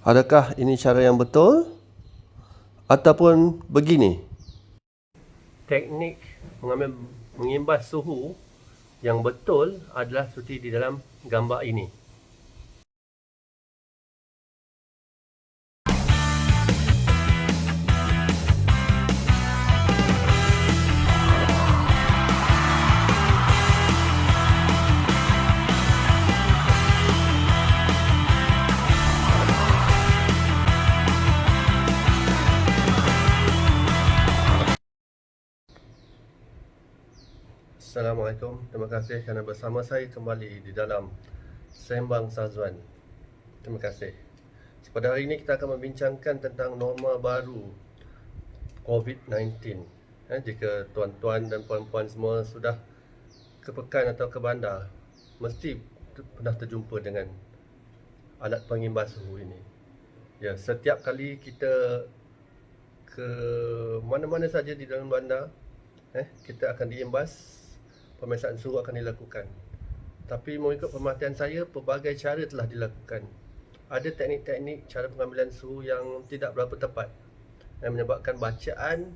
Adakah ini cara yang betul ataupun begini? Teknik mengimbas suhu yang betul adalah seperti di dalam gambar ini. Assalamualaikum, terima kasih kerana bersama saya kembali di dalam Sembang Sazwan. Terima kasih. Pada hari ini kita akan membincangkan tentang norma baru COVID-19. Jika tuan-tuan dan puan-puan semua sudah ke pekan atau ke bandar, mesti pernah terjumpa dengan alat pengimbas suhu ini. Ya, setiap kali kita ke mana-mana saja di dalam bandar, kita akan diimbas, pemeriksaan suhu akan dilakukan. Tapi mengikut pemerhatian saya, pelbagai cara telah dilakukan. Ada teknik-teknik cara pengambilan suhu yang tidak berapa tepat, yang menyebabkan bacaan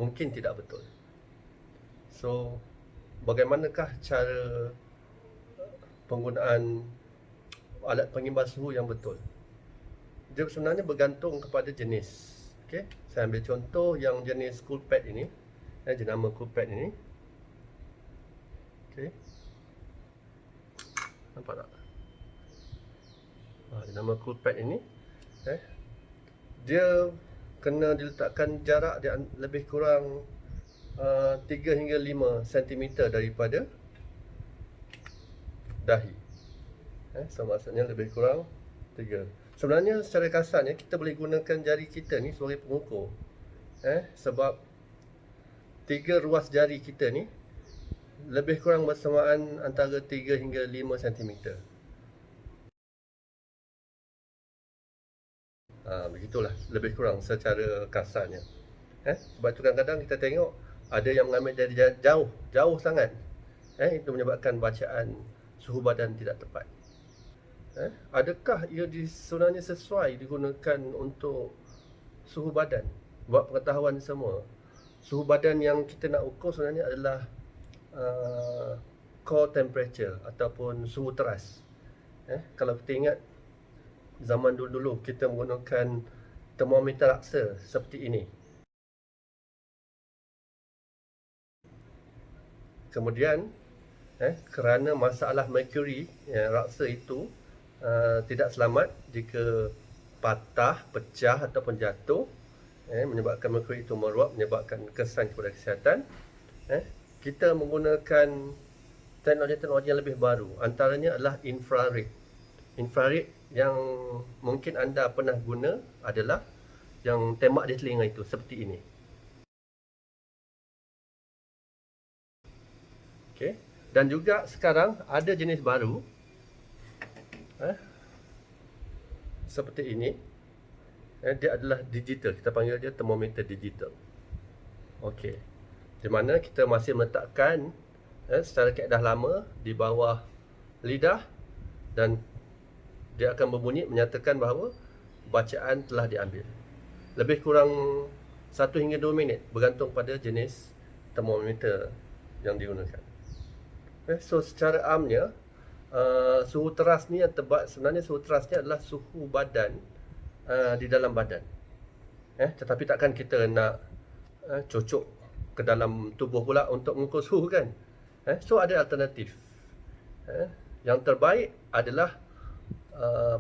mungkin tidak betul. So, bagaimanakah cara penggunaan alat pengimbas suhu yang betul? Dia sebenarnya bergantung kepada jenis. Okay? Saya ambil contoh yang jenis Coolpad ini, jenama Coolpad ini. Okay. Nampak tak? Jenama Coolpad ini, dia kena diletakkan jarak dia lebih kurang 3 hingga 5 cm daripada dahi. So maksudnya lebih kurang 3. Sebenarnya secara kasarnya kita boleh gunakan jari kita ni sebagai pengukur. Sebab 3 ruas jari kita ni lebih kurang bersamaan antara 3 hingga 5 cm. Begitulah lebih kurang secara kasarnya. Sebab tu kadang-kadang kita tengok ada yang mengambil dari jauh sangat. Itu menyebabkan bacaan suhu badan tidak tepat. Adakah ia sebenarnya sesuai digunakan untuk suhu badan? Buat pengetahuan semua, suhu badan yang kita nak ukur sebenarnya adalah core temperature ataupun suhu teras. Kalau kita ingat zaman dulu-dulu kita menggunakan termometer raksa seperti ini. Kemudian kerana masalah mercury raksa itu tidak selamat jika patah, pecah ataupun jatuh, menyebabkan mercury itu meroap, menyebabkan kesan kepada kesihatan. Kita menggunakan teknologi-teknologi yang lebih baru. Antaranya adalah infrared. Infrared yang mungkin anda pernah guna adalah yang tembak di telinga itu, seperti ini. Okay. Dan juga sekarang ada jenis baru seperti ini. Dia adalah digital, kita panggil dia termometer digital. Okey, di mana kita masih meletakkan secara kaedah lama di bawah lidah, dan dia akan berbunyi menyatakan bahawa bacaan telah diambil. Lebih kurang 1 hingga 2 minit bergantung pada jenis termometer yang digunakan. So secara amnya, suhu teras ni yang terbaik, sebenarnya suhu terasnya adalah suhu badan di dalam badan. Tetapi takkan kita nak cocok ke dalam tubuh pula untuk mengukur suhu kan. So ada alternatif. Yang terbaik adalah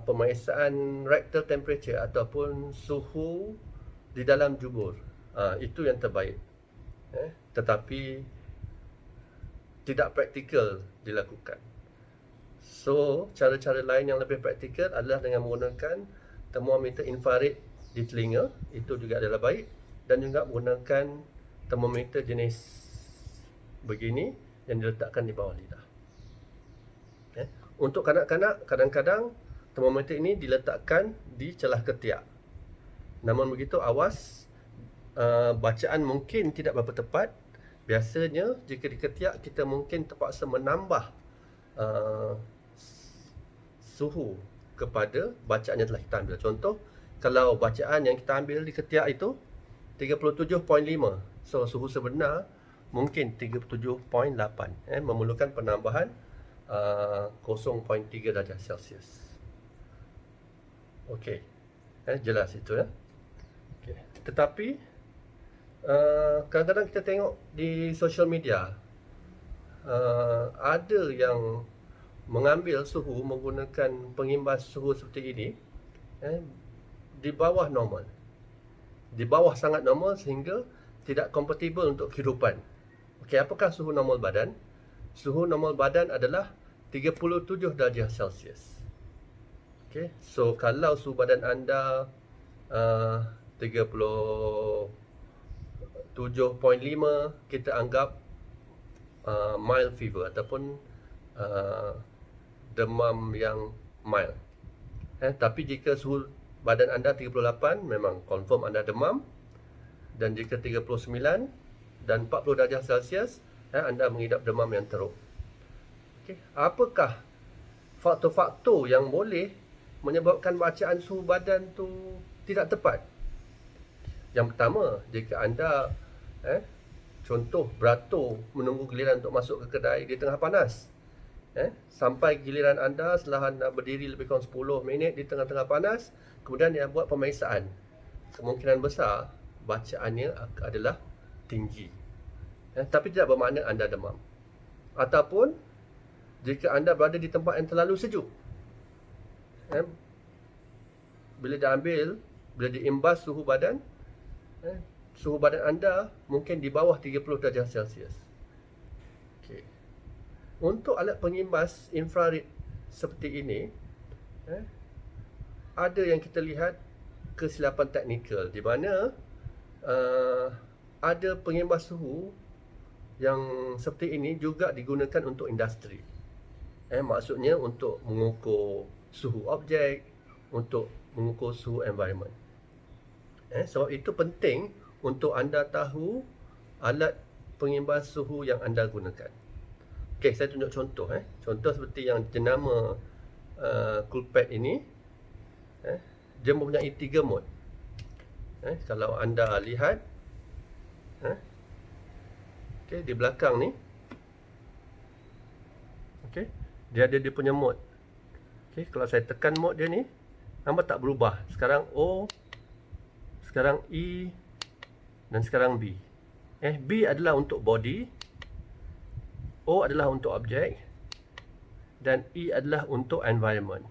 pemeriksaan rectal temperature ataupun suhu di dalam jubur. Itu yang terbaik. Tetapi tidak praktikal dilakukan. So, cara-cara lain yang lebih praktikal adalah dengan menggunakan termometer infrared di telinga. Itu juga adalah baik. Dan juga menggunakan termometer jenis begini yang diletakkan di bawah lidah. Untuk kanak-kanak, kadang-kadang termometer ini diletakkan di celah ketiak. Namun begitu, awas, bacaan mungkin tidak berapa tepat. Biasanya jika di ketiak, kita mungkin terpaksa menambah suhu kepada bacaan yang telah kita ambil. Contoh, kalau bacaan yang kita ambil di ketiak itu 37.5, so suhu sebenar mungkin 37.8, memerlukan penambahan 0.3 darjah Celsius. Okey, jelas itu ya. Okay. Tetapi kadang-kadang kita tengok di social media, ada yang mengambil suhu menggunakan pengimbas suhu seperti ini, di bawah normal, di bawah sangat normal sehingga tidak kompatibel untuk kehidupan. Okey, apakah suhu normal badan? Suhu normal badan adalah 37 darjah Celsius. Okey, so kalau suhu badan anda 37.5, kita anggap mild fever ataupun demam yang mild. Tapi jika suhu badan anda 38, memang confirm anda demam. Dan jika 39 dan 40 darjah Celsius, anda mengidap demam yang teruk. Okay. Apakah faktor-faktor yang boleh menyebabkan bacaan suhu badan tu tidak tepat? Yang pertama, jika anda contoh beratur menunggu giliran untuk masuk ke kedai di tengah panas, sampai giliran anda setelah anda berdiri lebih kurang 10 minit di tengah-tengah panas, kemudian dia buat pemeriksaan, kemungkinan besar bacaannya adalah tinggi, tapi tidak bermakna anda demam. Ataupun jika anda berada di tempat yang terlalu sejuk, bila diimbas suhu badan anda mungkin di bawah 30 darjah Celsius. Okay. Untuk alat pengimbas infrared seperti ini, ada yang kita lihat kesilapan teknikal di mana ada pengimbas suhu yang seperti ini juga digunakan untuk industri. Maksudnya untuk mengukur suhu objek, untuk mengukur suhu environment. Sebab itu penting untuk anda tahu alat pengimbas suhu yang anda gunakan. Okey, saya tunjuk contoh. Contoh seperti yang jenama Coolpad ini, dia mempunyai 3 mode. Kalau anda lihat, okey, di belakang ni, okey, dia ada dia punya mode. Okey, kalau saya tekan mode dia ni, nampak tak berubah. Sekarang O, sekarang E, dan sekarang B. B adalah untuk body, O adalah untuk objek, dan E adalah untuk environment.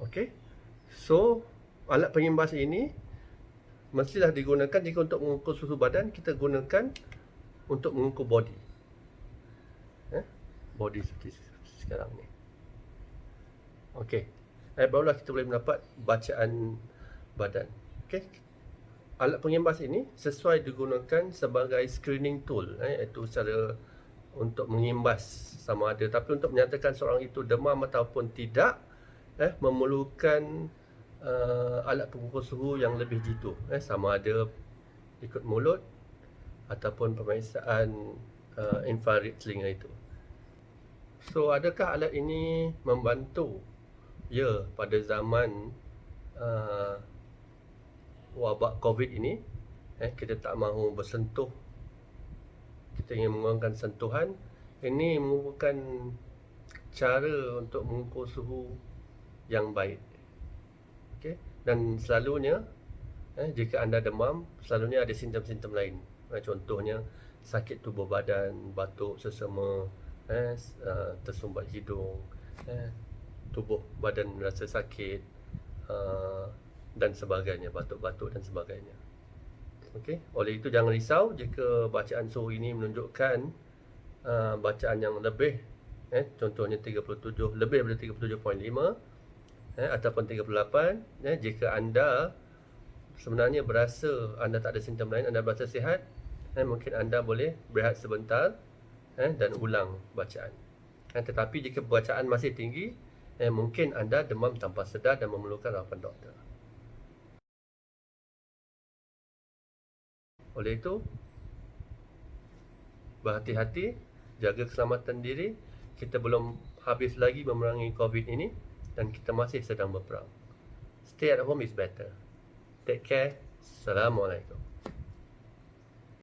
Okey, so alat pengimbas ini mestilah digunakan jika untuk mengukur suhu badan, kita gunakan untuk mengukur body. Body seperti sekarang ni. Okey, barulah kita boleh mendapat bacaan badan. Okey, alat pengimbas ini sesuai digunakan sebagai screening tool, iaitu cara untuk mengimbas sama ada, tapi untuk menyatakan seorang itu demam ataupun tidak, memerlukan alat pengukur suhu yang lebih jitu, sama ada ikut mulut ataupun pemeriksaan infrared telinga itu. So, adakah alat ini membantu? Ya, pada zaman wabak COVID ini, kita tak mahu bersentuh, kita ingin mengurangkan sentuhan. Ini merupakan cara untuk mengukur suhu yang baik. Okay? Dan selalunya, jika anda demam, selalunya ada simptom-simptom lain. Contohnya, sakit tubuh badan, batuk, sesama, tersumbat hidung, tubuh badan rasa sakit, dan sebagainya, batuk-batuk dan sebagainya. Okey, oleh itu jangan risau jika bacaan suhu ini menunjukkan bacaan yang lebih, contohnya 37, lebih daripada 37.5, ataupun 38. Jika anda sebenarnya berasa anda tak ada simptom lain, anda berasa sihat, mungkin anda boleh berehat sebentar, dan ulang bacaan. Tetapi jika bacaan masih tinggi, mungkin anda demam tanpa sedar dan memerlukan rawatan doktor. Oleh itu, berhati-hati, jaga keselamatan diri. Kita belum habis lagi memerangi COVID ini. dan kita masih sedang berperang. Stay at home is better. Take care. Assalamualaikum.